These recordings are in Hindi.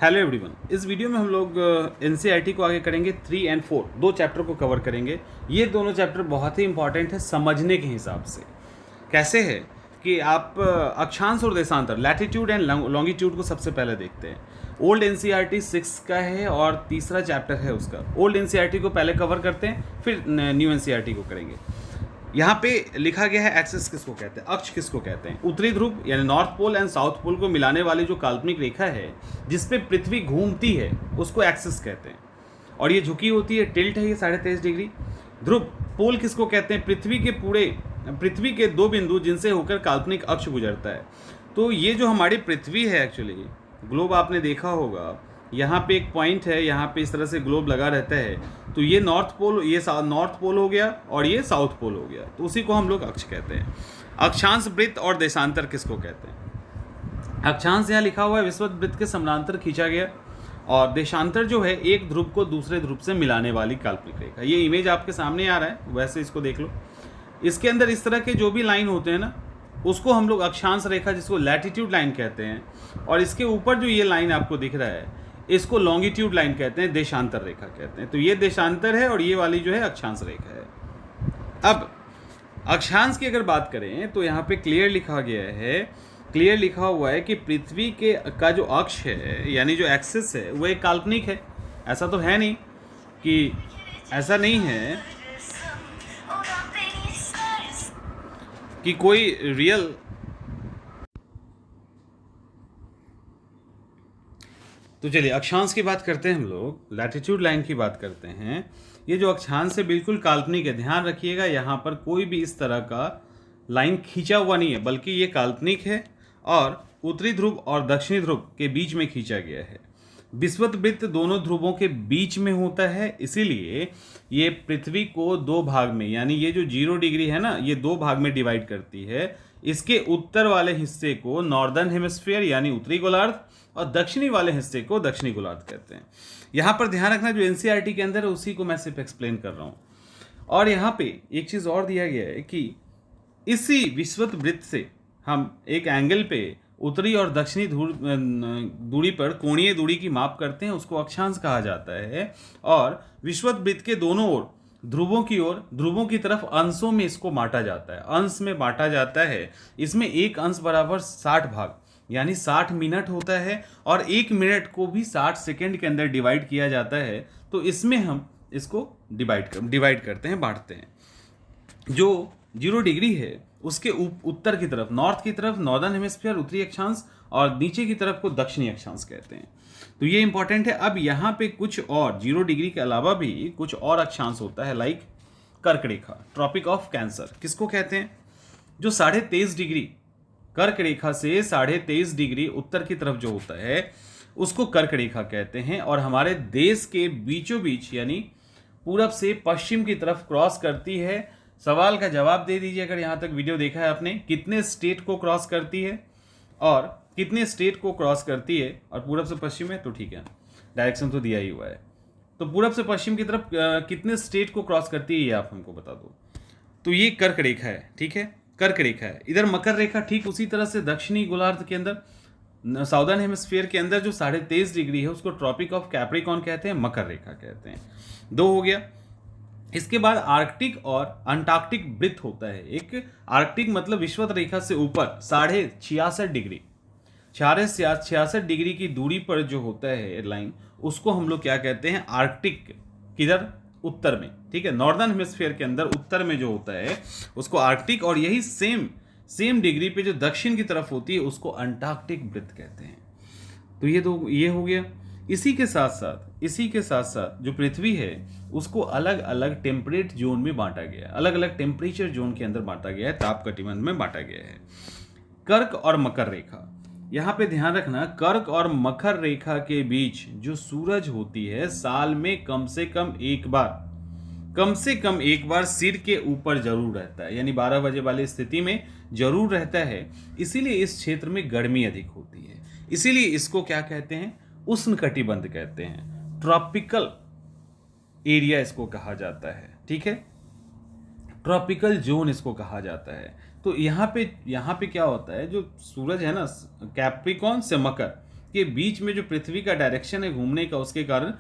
हेलो एवरीवन, इस वीडियो में हम लोग एनसीईआरटी को आगे करेंगे। 3 और 4 दो चैप्टर को कवर करेंगे। ये दोनों चैप्टर बहुत ही इंपॉर्टेंट है समझने के हिसाब से। कैसे है कि आप अक्षांश और देशांतर, लैटिट्यूड एंड लॉन्गिट्यूड को सबसे पहले देखते हैं। ओल्ड एनसीईआरटी 6 का है और तीसरा चैप्टर है उसका। ओल्ड एनसीईआरटी को पहले कवर करते हैं, फिर न्यू एनसीईआरटी को करेंगे। यहाँ पे लिखा गया है एक्सिस किसको कहते हैं, अक्ष किसको कहते हैं। उत्तरी ध्रुव यानी north pole and south pole को मिलाने वाली जो काल्पनिक रेखा है जिसपे पृथ्वी घूमती है उसको एक्सिस कहते हैं। और ये झुकी होती है, टिल्ट है ये 23.5 डिग्री। ध्रुव पोल किसको कहते हैं, पृथ्वी के दो बिंदु जिनसे होकर काल्पनिक अक्ष गुजरता है। तो ये जो हमारी पृथ्वी है, एक्चुअली ग्लोब आपने देखा होगा, यहाँ पे एक पॉइंट है, यहाँ पे इस तरह से ग्लोब लगा रहता है। तो ये नॉर्थ पोल, ये नॉर्थ पोल हो गया और ये साउथ पोल हो गया। तो उसी को हम लोग अक्ष कहते हैं। अक्षांश वृत्त और देशांतर किसको कहते हैं। अक्षांश यहाँ लिखा हुआ है विषुवत वृत्त के समानांतर खींचा गया, और देशांतर जो है एक ध्रुव को दूसरे ध्रुव से मिलाने वाली काल्पनिक रेखा। ये इमेज आपके सामने आ रहा है, वैसे इसको देख लो। इसके अंदर इस तरह के जो भी लाइन होते हैं ना, उसको हम लोग अक्षांश रेखा, जिसको लैटिट्यूड लाइन कहते हैं। और इसके ऊपर जो ये लाइन आपको दिख रहा है, इसको लॉन्गिट्यूड लाइन कहते हैं, देशांतर रेखा कहते हैं। तो ये देशांतर है और ये वाली जो है अक्षांश रेखा है। अब अक्षांश की अगर बात करें तो यहाँ पे क्लियर लिखा गया है, क्लियर लिखा हुआ है कि पृथ्वी के का जो अक्ष है यानी जो एक्सिस है वो एक काल्पनिक है। ऐसा तो है नहीं कि, ऐसा नहीं है कि कोई रियल। तो चलिए अक्षांश की बात करते हैं, हम लोग लैटिट्यूड लाइन की बात करते हैं। ये जो अक्षांश है बिल्कुल काल्पनिक है, ध्यान रखिएगा। यहाँ पर कोई भी इस तरह का लाइन खींचा हुआ नहीं है, बल्कि ये काल्पनिक है और उत्तरी ध्रुव और दक्षिणी ध्रुव के बीच में खींचा गया है। विषुवत वृत्त दोनों ध्रुवों के बीच में होता है, इसीलिए ये पृथ्वी को दो भाग में, यानी ये जो 0 डिग्री है ना, ये दो भाग में डिवाइड करती है। इसके उत्तर वाले हिस्से को नॉर्दर्न हेमिस्फीयर यानी उत्तरी गोलार्ध, और दक्षिणी वाले हिस्से को दक्षिणी गोलार्ध कहते हैं। यहाँ पर ध्यान रखना, जो एनसीईआरटी के अंदर है उसी को मैं सिर्फ एक्सप्लेन कर रहा हूँ। और यहाँ पे एक चीज़ और दिया गया है कि इसी विषुवत वृत्त से हम एक एंगल पे उत्तरी और दक्षिणी दूरी पर कोणीय दूरी की माप करते हैं, उसको अक्षांश कहा जाता है। और विषुवत वृत्त के दोनों ओर ध्रुवों की तरफ अंशों में इसको बांटा जाता है, अंश में बांटा जाता है। इसमें एक अंश बराबर 60 भाग यानी 60 मिनट होता है, और 1 मिनट को भी 60 सेकेंड के अंदर डिवाइड किया जाता है। तो इसमें हम इसको डिवाइड करते हैं, बांटते हैं। जो 0 डिग्री है उसके उत्तर की तरफ, नॉर्थ की तरफ नॉर्दर्न हेमिस्फीयर उत्तरी अक्षांश, और नीचे की तरफ को दक्षिणी अक्षांश कहते हैं। तो ये इंपॉर्टेंट है। अब यहाँ पे कुछ और 0 डिग्री के अलावा भी कुछ और अक्षांश होता है, लाइक कर्क रेखा, ट्रॉपिक ऑफ कैंसर किसको कहते हैं। जो 23.5 डिग्री कर्क रेखा से 23.5 डिग्री उत्तर की तरफ जो होता है उसको कर्क रेखा कहते हैं। और हमारे देश के बीचों बीच यानी पूरब से पश्चिम की तरफ क्रॉस करती है। सवाल का जवाब दे दीजिए अगर यहाँ तक वीडियो देखा है आपने, कितने स्टेट को क्रॉस करती है और कितने स्टेट को क्रॉस करती है। और पूरब से पश्चिम में तो ठीक है, डायरेक्शन तो दिया ही हुआ है। तो पूरब से पश्चिम की तरफ कितने स्टेट को क्रॉस करती है ये आप हमको बता दो। तो ये कर्क रेखा है, ठीक है, कर्क रेखा है। इधर मकर रेखा ठीक उसी तरह से दक्षिणी गोलार्ध के अंदर साउदर्न हेमिस्फीयर के अंदर जो 23.5 डिग्री है उसको ट्रॉपिक ऑफ कैप्रिकॉन कहते हैं, मकर रेखा कहते हैं। 2 हो गया। इसके बाद आर्कटिक और अंटार्कटिक वृत्त होता है। एक आर्कटिक मतलब विषुवत रेखा से ऊपर 66.5 डिग्री, 66 डिग्री की दूरी पर जो होता है लाइन, उसको हम लोग क्या कहते हैं, आर्कटिक। किधर, उत्तर में, ठीक है, नॉर्दर्न हेमिस्फीयर के अंदर उत्तर में जो होता है उसको आर्कटिक, और यही सेम डिग्री पे जो दक्षिण की तरफ होती है उसको अंटार्कटिक वृत्त कहते हैं। तो ये हो गया। इसी के साथ साथ जो पृथ्वी है उसको अलग अलग टेम्परेट जोन में बांटा गया है, अलग अलग टेम्परेचर जोन के अंदर बांटा गया है, ताप कटिबंध में बांटा गया है। कर्क और मकर रेखा, यहाँ पे ध्यान रखना, कर्क और मकर रेखा के बीच जो सूरज होती है साल में कम से कम एक बार सिर के ऊपर जरूर रहता है, यानी 12 बजे वाली स्थिति में जरूर रहता है। इसीलिए इस क्षेत्र में गर्मी अधिक होती है, इसीलिए इसको क्या कहते हैं, उष्ण कटिबंध कहते हैं, ट्रॉपिकल एरिया इसको कहा जाता है, ठीक है, ट्रॉपिकल जोन इसको कहा जाता है। तो यहाँ पे क्या होता है, जो सूरज है ना कैप्रिकॉन से मकर, के बीच में जो पृथ्वी का डायरेक्शन है घूमने का, उसके कारण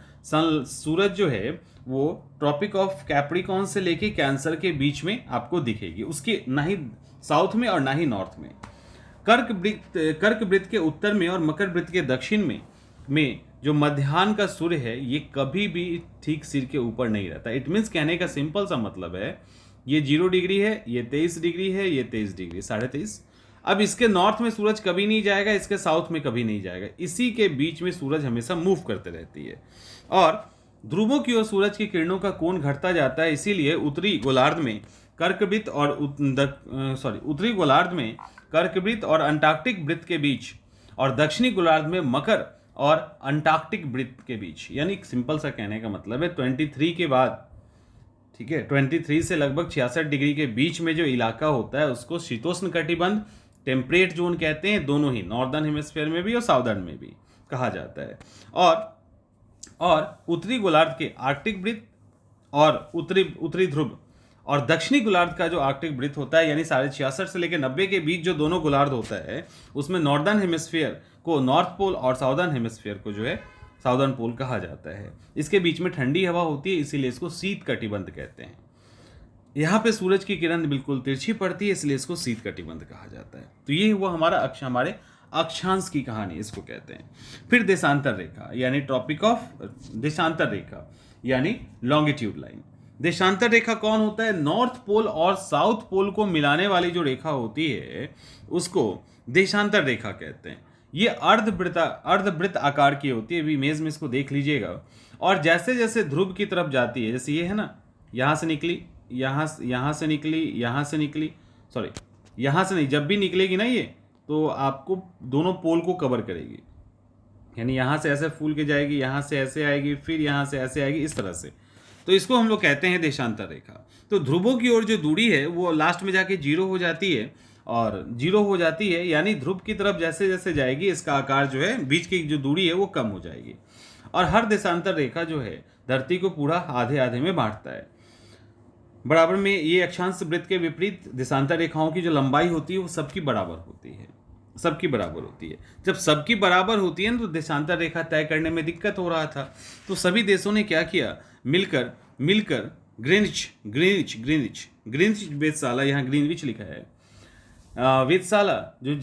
सूरज जो है वो ट्रॉपिक ऑफ कैप्रिकॉर्न से लेके कैंसर के बीच में आपको दिखेगी, उसके ना ही साउथ में और ना ही नॉर्थ में। कर्क वृत्त के उत्तर में और मकर वृत्त के दक्षिण में जो मध्याह्न का सूर्य है ये कभी भी ठीक सिर के ऊपर नहीं रहता। इट मीन्स कहने का सिंपल सा मतलब है, ये 0 डिग्री है, ये 23 डिग्री है, ये 23 डिग्री, 23.5। अब इसके नॉर्थ में सूरज कभी नहीं जाएगा, इसके साउथ में कभी नहीं जाएगा, इसी के बीच में सूरज हमेशा मूव करते रहती है। और ध्रुवों की ओर सूरज की किरणों का कोण घटता जाता है, इसीलिए उत्तरी गोलार्ध में कर्कवृत्त और अंटार्कटिक वृत्त के बीच और दक्षिणी गोलार्ध में मकर और अंटार्कटिक वृत्त के बीच, यानी सिंपल सा कहने का मतलब है 23 के बाद, ठीक है, 23 से लगभग 66 डिग्री के बीच में जो इलाका होता है उसको शीतोष्ण कटिबंध, टेम्परेट जोन कहते हैं। दोनों ही नॉर्दर्न हेमिस्फीयर में भी और साउदर्न में भी कहा जाता है। और उत्तरी गोलार्ध के आर्कटिक वृत्त और उत्तरी ध्रुव और दक्षिणी गोलार्ध का जो आर्कटिक वृत्त होता है, यानी 66.5 से लेकर 90 के बीच जो दोनों गोलार्ध होता है, उसमें नॉर्दर्न हेमिस्फीयर को नॉर्थ पोल और साउदर्न हेमिस्फीयर को जो है साउदर्न पोल कहा जाता है। इसके बीच में ठंडी हवा होती है, इसीलिए इसको शीत कटिबंध कहते हैं। यहाँ पे सूरज की किरण बिल्कुल तिरछी पड़ती है, इसलिए इसको शीत कटिबंध कहा जाता है। तो ये हुआ हमारे अक्षांश की कहानी, इसको कहते हैं। फिर देशांतर रेखा यानी देशांतर रेखा यानी लॉन्गिट्यूड लाइन। देशांतर रेखा कौन होता है? नॉर्थ पोल और साउथ पोल को मिलाने वाली जो रेखा होती है उसको देशांतर रेखा कहते हैं। ये अर्धवृत्त आकार की होती है। अभी इमेज में इसको देख लीजिएगा। और जैसे जैसे ध्रुव की तरफ जाती है, जैसे ये है ना, यहाँ से निकली, यहाँ से निकली, यहाँ से निकली, सॉरी यहाँ से नहीं, जब भी निकलेगी ना ये, तो आपको दोनों पोल को कवर करेगी। यानी यहाँ से ऐसे फूल के जाएगी, यहाँ से ऐसे आएगी, फिर यहाँ से ऐसे आएगी, इस तरह से। तो इसको हम लोग कहते हैं देशांतर रेखा। तो ध्रुवों की ओर जो दूरी है वो लास्ट में जाके 0 हो जाती है, और 0 हो जाती है यानी ध्रुव की तरफ जैसे जैसे जाएगी इसका आकार जो है, बीच की जो दूरी है वो कम हो जाएगी। और हर देशांतर रेखा जो है धरती को पूरा आधे आधे में बांटता है बराबर में। ये अक्षांश वृत्त के विपरीत देशांतर रेखाओं की जो लंबाई होती है वो सबकी बराबर होती है, सबकी बराबर होती है। जब सबकी बराबर होती है ना, तो देशांतर रेखा तय करने में दिक्कत हो रहा था। तो सभी देशों ने क्या किया, मिलकर ग्रीनिच वेधशाला, यहाँ ग्रीनविच लिखा है, वेधशाला जो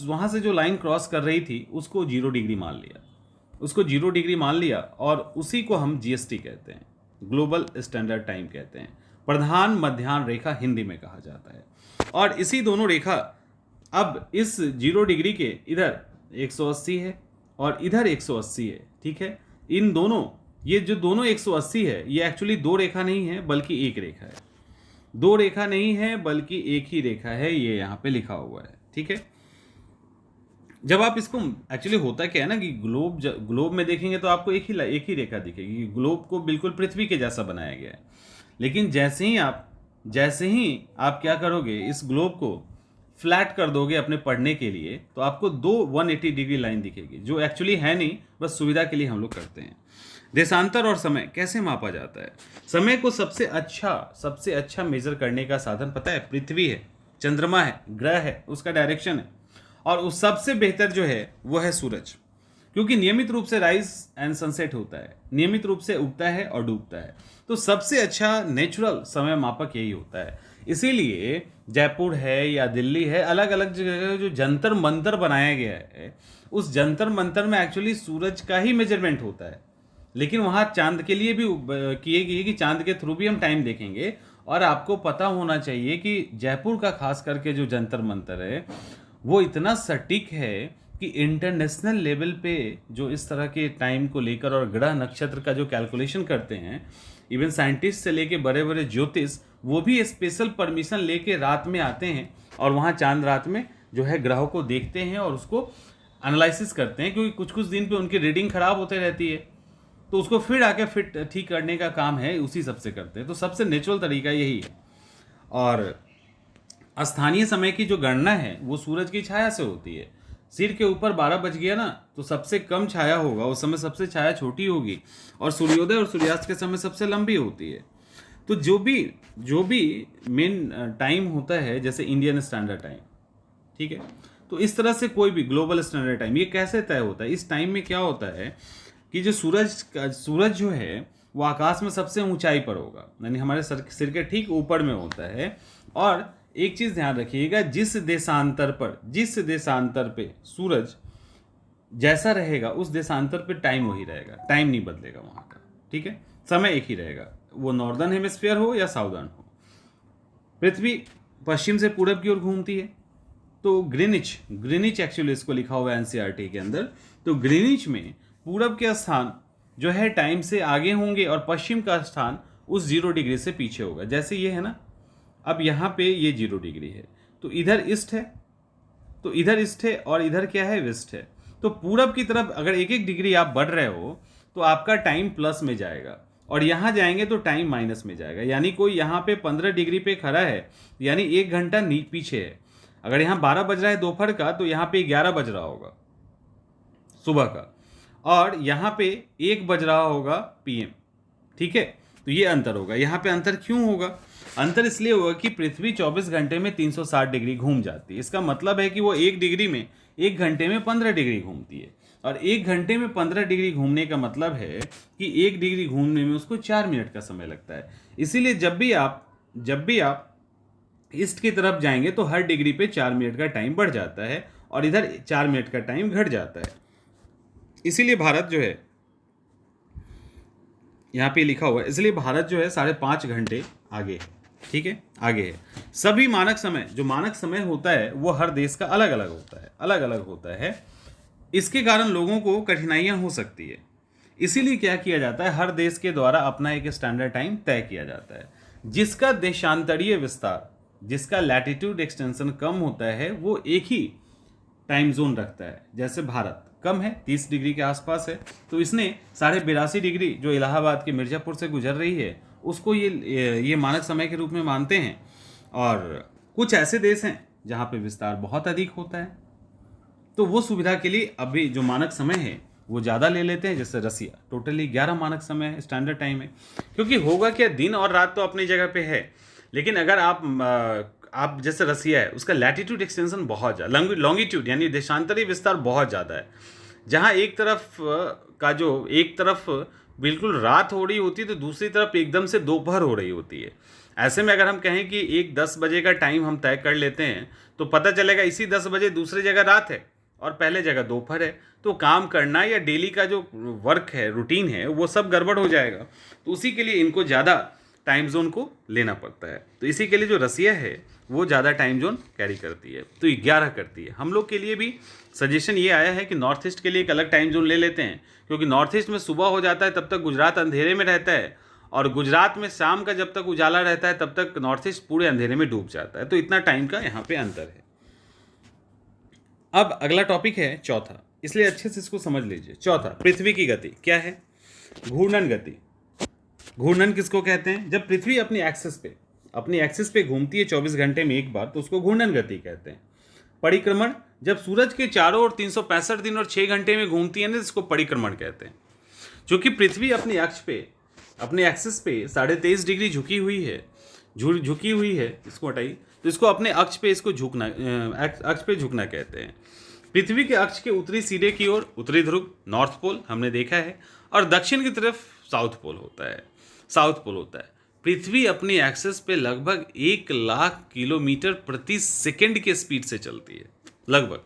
वहाँ से जो लाइन क्रॉस कर रही थी उसको 0 डिग्री मान लिया, और उसी को हम GST कहते हैं, ग्लोबल स्टैंडर्ड टाइम कहते हैं। प्रधान मध्याह्न रेखा हिंदी में कहा जाता है। और इसी दोनों रेखा अब इस 0 डिग्री के इधर 180 है और इधर 180 है, ठीक है। इन दोनों, ये जो दोनों 180 है, ये एक्चुअली 2 रेखा नहीं है बल्कि एक रेखा है। 2 रेखा नहीं है बल्कि एक ही रेखा है, ये यहाँ पे लिखा हुआ है, ठीक है। जब आप इसको, एक्चुअली होता क्या है ना कि ग्लोब में देखेंगे तो आपको एक ही रेखा दिखेगी। ग्लोब को बिल्कुल पृथ्वी के जैसा बनाया गया है, लेकिन जैसे ही आप क्या करोगे, इस ग्लोब को फ्लैट कर दोगे अपने पढ़ने के लिए, तो आपको 2 180 डिग्री लाइन दिखेगी, जो एक्चुअली है नहीं, बस सुविधा के लिए हम लोग करते हैं। देशांतर और समय कैसे मापा जाता है? समय को सबसे अच्छा मेजर करने का साधन पता है? पृथ्वी है, चंद्रमा है, ग्रह है, उसका डायरेक्शन है, और उस सबसे बेहतर जो है वो है सूरज, क्योंकि नियमित रूप से राइज एंड सनसेट होता है, नियमित रूप से उगता है और डूबता है। तो सबसे अच्छा नेचुरल समय मापक यही होता है। इसीलिए जयपुर है या दिल्ली है, अलग अलग जगह जो जंतर मंतर बनाया गया है, उस जंतर मंतर में एक्चुअली सूरज का ही मेजरमेंट होता है, लेकिन वहाँ चांद के लिए भी किए गए कि चांद के थ्रू भी हम टाइम देखेंगे। और आपको पता होना चाहिए कि जयपुर का खास करके जो जंतर मंतर है वो इतना सटीक है कि इंटरनेशनल लेवल पे जो इस तरह के टाइम को लेकर और ग्रह नक्षत्र का जो कैलकुलेशन करते हैं, इवन साइंटिस्ट से लेके बड़े बड़े ज्योतिष, वो भी स्पेशल परमिशन लेके रात में आते हैं और वहाँ चांद रात में जो है ग्रहों को देखते हैं और उसको एनालिसिस करते हैं, क्योंकि कुछ कुछ दिन पे उनकी रीडिंग खराब होते रहती है, तो उसको फिर आके फिट ठीक करने का काम है उसी सबसे करते हैं। तो सबसे नेचुरल तरीका यही है। और स्थानीय समय की जो गणना है वो सूरज की छाया से होती है। सिर के ऊपर 12 बज गया ना, तो सबसे कम छाया होगा, उस समय सबसे छाया छोटी होगी, और सूर्योदय और सूर्यास्त के समय सबसे लंबी होती है। तो जो भी मेन टाइम होता है, जैसे इंडियन स्टैंडर्ड टाइम, ठीक है, तो इस तरह से कोई भी ग्लोबल स्टैंडर्ड टाइम ये कैसे तय होता है? इस टाइम में क्या होता है कि जो सूरज जो है वो आकाश में सबसे ऊंचाई पर होगा, यानी हमारे सिर के ठीक ऊपर में होता है। और एक चीज ध्यान रखिएगा, जिस देशांतर पे सूरज जैसा रहेगा उस देशांतर पे टाइम वही रहेगा, टाइम नहीं बदलेगा वहां का, ठीक है, समय एक ही रहेगा, वो नॉर्दर्न हेमिस्फीयर हो या साउदर्न हो। पृथ्वी पश्चिम से पूरब की ओर घूमती है, तो ग्रीनिच एक्चुअली इसको लिखा हुआ है एनसीईआरटी के अंदर। तो ग्रीनिच में पूरब के स्थान जो है टाइम से आगे होंगे और पश्चिम का स्थान उस 0 डिग्री से पीछे होगा। जैसे ये है ना, अब यहाँ पे ये 0 डिग्री है, तो इधर ईस्ट है और इधर क्या है, वेस्ट है। तो पूरब की तरफ अगर 1-1 डिग्री आप बढ़ रहे हो तो आपका टाइम प्लस में जाएगा, और यहाँ जाएंगे तो टाइम माइनस में जाएगा। यानी कोई यहाँ पे 15 डिग्री पे खड़ा है, यानी 1 घंटा पीछे है। अगर यहाँ 12 बज रहा है दोपहर का, तो यहाँ पे 11 बज रहा होगा सुबह का, और यहाँ पे 1 बज रहा होगा पीएम, ठीक है। तो ये अंतर होगा। यहाँ पे अंतर क्यों होगा? अंतर इसलिए होगा कि पृथ्वी 24 घंटे में 360 डिग्री घूम जाती है। इसका मतलब है कि वो 1 घंटे में 15 डिग्री घूमती है, और 1 घंटे में 15 डिग्री घूमने का मतलब है कि 1 डिग्री घूमने में उसको 4 मिनट का समय लगता है। इसीलिए जब भी आप ईस्ट की तरफ जाएंगे तो हर डिग्री पे 4 मिनट का टाइम बढ़ जाता है, और इधर 4 मिनट का टाइम घट जाता है। इसीलिए भारत जो है, यहाँ पे लिखा हुआ है, इसलिए भारत जो है 5.5 घंटे आगे है, ठीक है, आगे है। सभी मानक समय होता है वो हर देश का अलग अलग होता है। इसके कारण लोगों को कठिनाइयां हो सकती है। इसीलिए क्या किया जाता है, हर देश के द्वारा अपना एक स्टैंडर्ड टाइम तय किया जाता है। जिसका देशांतरीय विस्तार, जिसका लैटिट्यूड एक्सटेंशन कम होता है, वो एक ही टाइम जोन रखता है। जैसे भारत कम है, 30 डिग्री के आसपास है, तो इसने 82.5 डिग्री जो इलाहाबाद के मिर्जापुर से गुजर रही है उसको ये मानक समय के रूप में मानते हैं। और कुछ ऐसे देश हैं जहाँ पे विस्तार बहुत अधिक होता है, तो वो सुविधा के लिए अभी जो मानक समय है वो ज़्यादा ले लेते हैं। जैसे रसिया टोटली 11 मानक समय है, स्टैंडर्ड टाइम है। क्योंकि होगा क्या, दिन और रात तो अपनी जगह पे है, लेकिन अगर आप जैसे रसिया है, उसका लैटिट्यूड एक्सटेंशन बहुत ज़्यादा, लॉन्गिट्यूड यानी देशांतरी विस्तार बहुत ज़्यादा है। जहाँ एक तरफ बिल्कुल रात हो रही होती है, तो दूसरी तरफ एकदम से दोपहर हो रही होती है। ऐसे में अगर हम कहें कि 10 बजे का टाइम हम तय कर लेते हैं, तो पता चलेगा इसी 10 बजे दूसरी जगह रात है और पहले जगह दोपहर है। तो काम करना या डेली का जो वर्क है, रूटीन है, वो सब गड़बड़ हो जाएगा। तो उसी के लिए इनको ज़्यादा टाइम जोन को लेना पड़ता है। तो इसी के लिए जो रसिया है वो ज़्यादा टाइम जोन कैरी करती है, तो 11 करती है। हम लोग के लिए भी सजेशन ये आया है कि नॉर्थ ईस्ट के लिए एक अलग टाइम जोन ले लेते हैं, क्योंकि नॉर्थ ईस्ट में सुबह हो जाता है तब तक गुजरात अंधेरे में रहता है, और गुजरात में शाम का जब तक उजाला रहता है तब तक नॉर्थ ईस्ट पूरे अंधेरे में डूब जाता है। तो इतना टाइम का यहाँ पे अंतर है। अब अगला टॉपिक है चौथा, इसलिए अच्छे से इसको समझ लीजिए। चौथा, पृथ्वी की गति क्या है? घूर्णन गति। घूर्णन किसको कहते हैं? जब पृथ्वी अपनी एक्सिस पे घूमती है 24 घंटे में एक बार, तो उसको घूर्णन गति कहते हैं। परिक्रमण, जब सूरज के चारों ओर 365 दिन और 6 घंटे में घूमती है ना, इसको परिक्रमण कहते हैं। क्योंकि पृथ्वी अपने एक्सिस पे 23.5 डिग्री झुकी हुई है, इसको हटाइए, तो इसको अपने अक्ष पे झुकना कहते हैं। पृथ्वी के अक्ष के उत्तरी सिरे की ओर उत्तरी ध्रुव, नॉर्थ पोल हमने देखा है, और दक्षिण की तरफ साउथ पोल होता है। पृथ्वी अपनी एक्सिस पे लगभग 1 लाख किलोमीटर प्रति सेकंड के स्पीड से चलती है, लगभग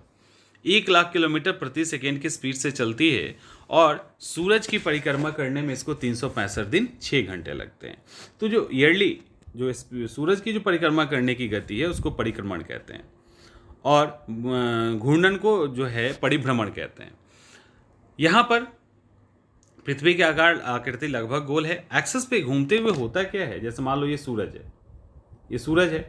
1 लाख किलोमीटर प्रति सेकंड की स्पीड से चलती है, और सूरज की परिक्रमा करने में इसको 365 दिन 6 घंटे लगते हैं। तो जो ईयरली जो सूरज की जो परिक्रमा करने की गति है उसको परिक्रमण कहते हैं, और घूर्णन को जो है परिभ्रमण कहते हैं। यहाँ पर पृथ्वी के आकृति लगभग गोल है। एक्सिस पे घूमते हुए होता क्या है, जैसे मान लो ये सूरज है,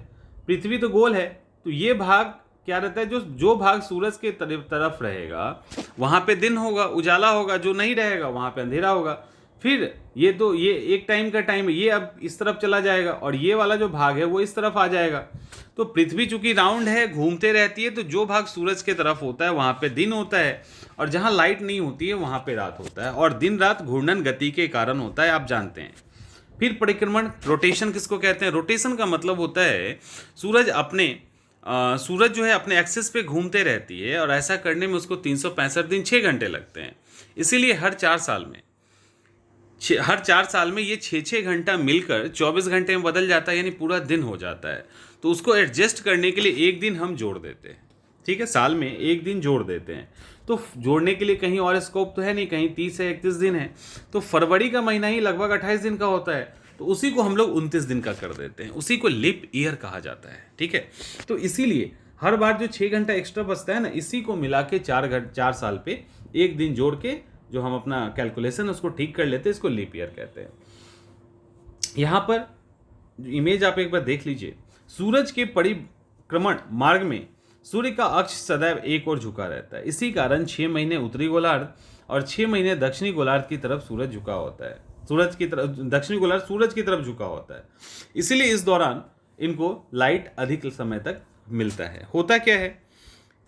पृथ्वी तो गोल है, तो ये भाग क्या रहता है, जो भाग सूरज के तरफ रहेगा वहाँ पे दिन होगा, उजाला होगा, जो नहीं रहेगा वहाँ पे अंधेरा होगा। फिर ये एक टाइम का टाइम है, ये अब इस तरफ चला जाएगा, और ये वाला जो भाग है वो इस तरफ आ जाएगा। तो पृथ्वी चूंकि राउंड है, घूमते रहती है, तो जो भाग सूरज के तरफ होता है वहाँ पे दिन होता है, और जहाँ लाइट नहीं होती है वहाँ पे रात होता है, और दिन रात घूर्णन गति के कारण होता है, आप जानते हैं। फिर परिक्रमण, रोटेशन किसको कहते हैं? रोटेशन का मतलब होता है सूरज अपने सूरज जो है अपने एक्सिस पे घूमते रहती है और ऐसा करने में उसको 365 दिन 6 घंटे लगते हैं। इसीलिए हर 4 साल में ये 6 घंटा मिलकर 24 घंटे में बदल जाता है, यानी पूरा दिन हो जाता है। तो उसको एडजस्ट करने के लिए एक दिन हम जोड़ देते हैं, ठीक है, साल में एक दिन जोड़ देते हैं। तो जोड़ने के लिए कहीं और स्कोप तो है नहीं, कहीं 30 है 31 दिन है, तो फरवरी का महीना ही लगभग 28 दिन का होता है, तो उसी को हम लोग 29 दिन का कर देते हैं, उसी को लीप ईयर कहा जाता है, ठीक है। तो इसीलिए हर बार जो 6 घंटा एक्स्ट्रा बचता है ना, इसी को मिला के 4 साल पे एक दिन जोड़ के जो हम अपना कैलकुलेशन उसको ठीक कर लेते हैं, इसको लीप ईयर कहते हैं। यहाँ पर इमेज आप एक बार देख लीजिए, सूरज के परिक्रमण मार्ग में सूर्य का अक्ष सदैव एक ओर झुका रहता है। इसी कारण 6 महीने उत्तरी गोलार्ध और 6 महीने दक्षिणी गोलार्ध की तरफ सूरज झुका होता है। सूरज की तरफ, दक्षिणी गोलार्ध सूरज की तरफ झुका होता है, इसीलिए इस दौरान इनको लाइट अधिक समय तक मिलता है। होता क्या है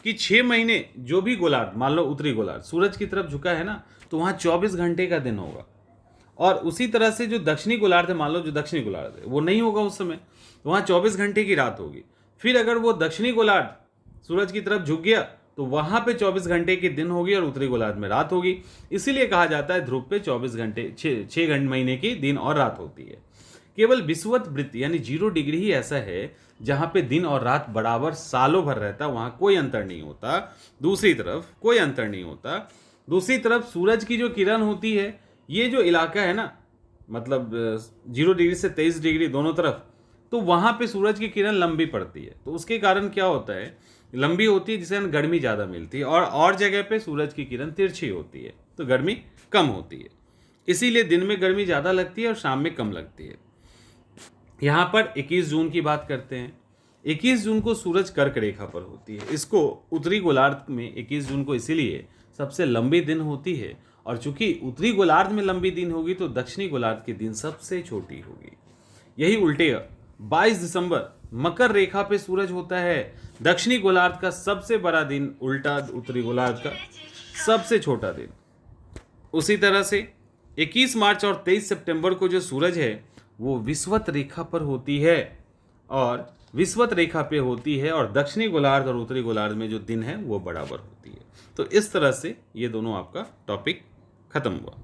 कि 6 महीने जो भी गोलार्ध, मान लो उत्तरी गोलार्ध सूरज की तरफ झुका है ना, तो वहाँ 24 घंटे का दिन होगा, और उसी तरह से जो दक्षिणी गोलार्ध है, मान लो जो दक्षिणी गोलार्ध है वो नहीं होगा उस समय, तो वहाँ 24 घंटे की रात होगी। फिर अगर वो दक्षिणी गोलार्ध सूरज की तरफ झुक गया तो वहां पे 24 घंटे के दिन होगी और उत्तरी गोलार्ध में रात होगी। इसीलिए कहा जाता है ध्रुव पे 24 घंटे 6 घंटे महीने की दिन और रात होती है। केवल विषुवत वृत्त यानी 0 डिग्री ही ऐसा है जहां पे दिन और रात बराबर सालों भर रहता, वहां कोई अंतर नहीं होता। दूसरी तरफ कोई अंतर नहीं होता। दूसरी तरफ सूरज की जो किरण होती है, ये जो इलाका है ना, मतलब 0 डिग्री से 23 डिग्री दोनों तरफ, तो वहां पे सूरज की किरण लंबी पड़ती है, तो उसके कारण क्या होता है, लंबी होती है जिससे गर्मी ज़्यादा मिलती है, और जगह पे सूरज की किरण तिरछी होती है तो गर्मी कम होती है। इसीलिए दिन में गर्मी ज़्यादा लगती है और शाम में कम लगती है। यहाँ पर 21 जून की बात करते हैं। 21 जून को सूरज कर्क रेखा पर होती है। इसको उत्तरी गोलार्ध में 21 जून को इसीलिए सबसे लंबी दिन होती है, और चूंकि उत्तरी गोलार्ध में लंबी दिन होगी तो दक्षिणी गोलार्ध की दिन सबसे छोटी होगी। यही उल्टे 22 दिसंबर मकर रेखा पे सूरज होता है। दक्षिणी गोलार्ध का सबसे बड़ा दिन उल्टा उत्तरी गोलार्ध का सबसे छोटा दिन। उसी तरह से 21 मार्च और 23 सितंबर को जो सूरज है वो विषुवत रेखा पर होती है, और विषुवत रेखा पे होती है, और दक्षिणी गोलार्ध और उत्तरी गोलार्ध में जो दिन है वो बराबर होती है। तो इस तरह से ये दोनों आपका टॉपिक खत्म हुआ।